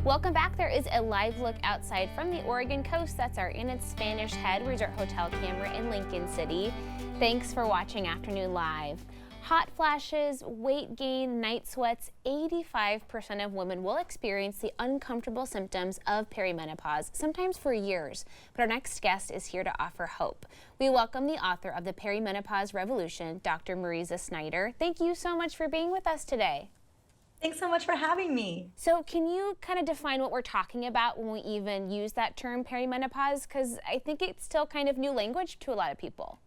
Welcome back. There is a live look outside from the Oregon coast. That's our Inn at Spanish Head Resort Hotel camera in Lincoln City. Thanks for watching Afternoon Live. Hot flashes, weight gain, night sweats. 85% of women will experience the uncomfortable symptoms of perimenopause, sometimes for years. But our next guest is here to offer hope. We welcome the author of The Perimenopause Revolution, Dr. Mariza Snyder. Thank you so much for being with us today. Thanks so much for having me. So can you kind of define what we're talking about when we even use that term perimenopause? Because I think it's still kind of new language to a lot of people.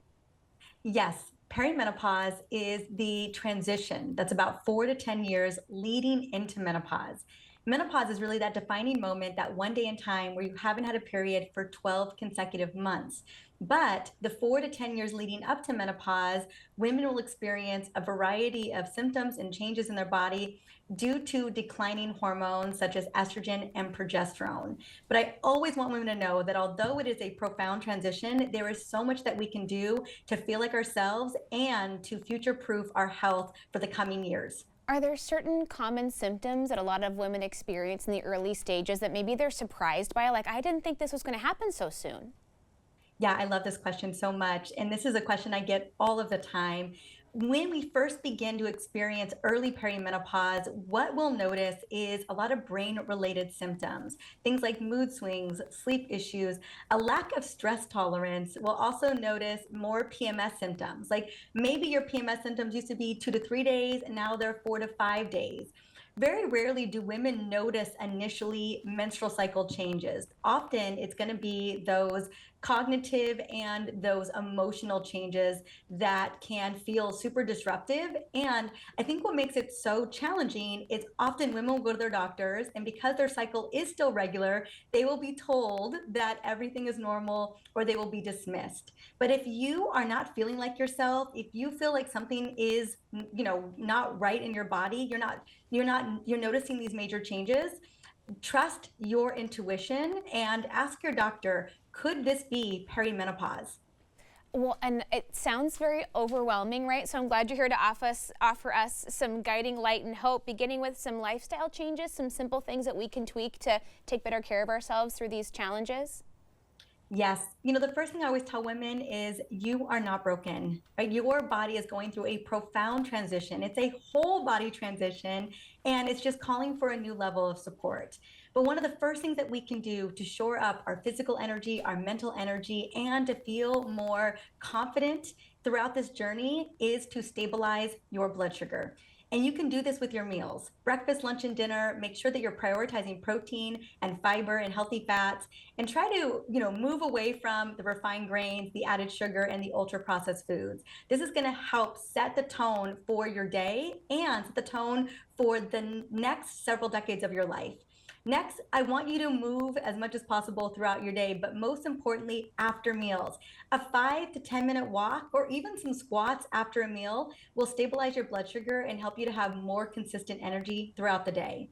Yes, perimenopause is the transition that's about 4 to 10 years leading into menopause. Menopause is really that defining moment, that one day in time where you haven't had a period for 12 consecutive months. But the 4 to 10 years leading up to menopause, women will experience a variety of symptoms and changes in their body due to declining hormones such as estrogen and progesterone. But I always want women to know that although it is a profound transition, there is so much that we can do to feel like ourselves and to future-proof our health for the coming years. Are there certain common symptoms that a lot of women experience in the early stages that maybe they're surprised by? Like, I didn't think this was going to happen so soon. Yeah, I love this question so much. And this is a question I get all of the time. When we first begin to experience early perimenopause, what we'll notice is a lot of brain-related symptoms. Things like mood swings, sleep issues, a lack of stress tolerance. We'll also notice more PMS symptoms. Like maybe your PMS symptoms used to be 2 to 3 days, and now they're 4 to 5 days. Very rarely do women notice initially menstrual cycle changes. Often it's going to be those cognitive and those emotional changes that can feel super disruptive. And I think what makes it so challenging is often women will go to their doctors, and because their cycle is still regular, they will be told that everything is normal or they will be dismissed. But if you are not feeling like yourself, if you feel like something is, not right in your body, you're noticing these major changes, trust your intuition and ask your doctor, could this be perimenopause? Well, and it sounds very overwhelming, right? So I'm glad you're here to offer us some guiding light and hope, beginning with some lifestyle changes, some simple things that we can tweak to take better care of ourselves through these challenges. Yes. The first thing I always tell women is you are not broken, right? Your body is going through a profound transition. It's a whole body transition, and it's just calling for a new level of support. But one of the first things that we can do to shore up our physical energy, our mental energy, and to feel more confident throughout this journey is to stabilize your blood sugar. And you can do this with your meals, breakfast, lunch, and dinner. Make sure that you're prioritizing protein and fiber and healthy fats, and try to, move away from the refined grains, the added sugar, and the ultra processed foods. This is going to help set the tone for your day and set the tone for the next several decades of your life. Next, I want you to move as much as possible throughout your day, but most importantly, after meals. A 5 to 10-minute walk or even some squats after a meal will stabilize your blood sugar and help you to have more consistent energy throughout the day.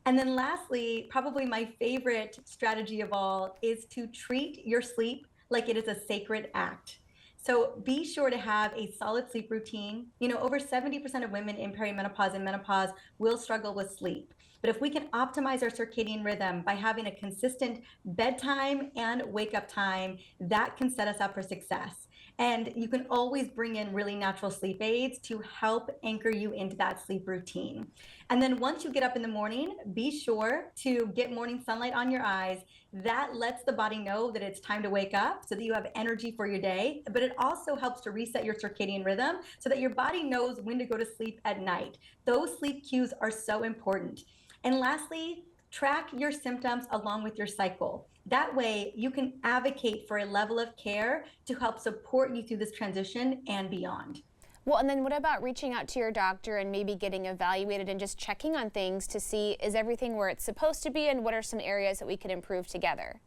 And then lastly, probably my favorite strategy of all is to treat your sleep like it is a sacred act. So be sure to have a solid sleep routine. Over 70% of women in perimenopause and menopause will struggle with sleep. But if we can optimize our circadian rhythm by having a consistent bedtime and wake up time, that can set us up for success. And you can always bring in really natural sleep aids to help anchor you into that sleep routine. And then once you get up in the morning, be sure to get morning sunlight on your eyes. That lets the body know that it's time to wake up so that you have energy for your day. But it also helps to reset your circadian rhythm so that your body knows when to go to sleep at night. Those sleep cues are so important. And lastly, track your symptoms along with your cycle. That way you can advocate for a level of care to help support you through this transition and beyond. Well, and then what about reaching out to your doctor and maybe getting evaluated and just checking on things to see, is everything where it's supposed to be, and what are some areas that we could improve together?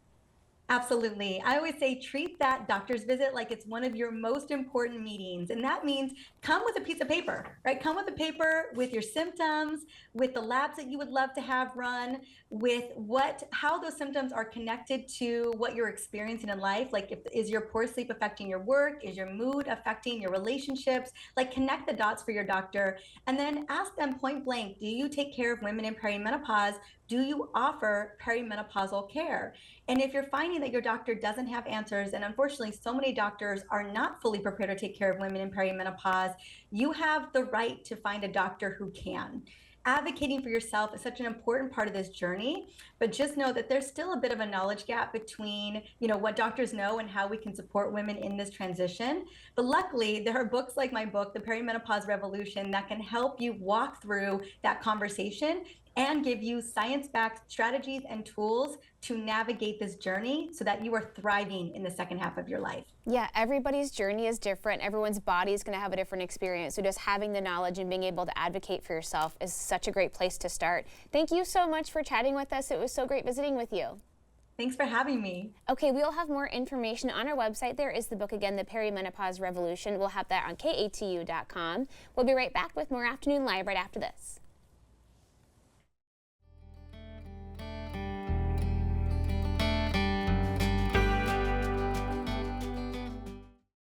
Absolutely. I always say treat that doctor's visit like it's one of your most important meetings. And that means come with a piece of paper, right? Come with a paper with your symptoms, with the labs that you would love to have run, with how those symptoms are connected to what you're experiencing in life. Like, is your poor sleep affecting your work? Is your mood affecting your relationships? Like, connect the dots for your doctor, and then ask them point blank, do you take care of women in perimenopause do you offer perimenopausal care? And if you're finding that your doctor doesn't have answers, and unfortunately, so many doctors are not fully prepared to take care of women in perimenopause, you have the right to find a doctor who can. Advocating for yourself is such an important part of this journey, but just know that there's still a bit of a knowledge gap between, what doctors know and how we can support women in this transition. But luckily, there are books like my book, The Perimenopause Revolution, that can help you walk through that conversation and give you science-backed strategies and tools to navigate this journey so that you are thriving in the second half of your life. Yeah, everybody's journey is different. Everyone's body is going to have a different experience. So just having the knowledge and being able to advocate for yourself is such a great place to start. Thank you so much for chatting with us. It was so great visiting with you. Thanks for having me. Okay, we'll have more information on our website. There is the book again, The Perimenopause Revolution. We'll have that on katu.com. We'll be right back with more Afternoon Live right after this.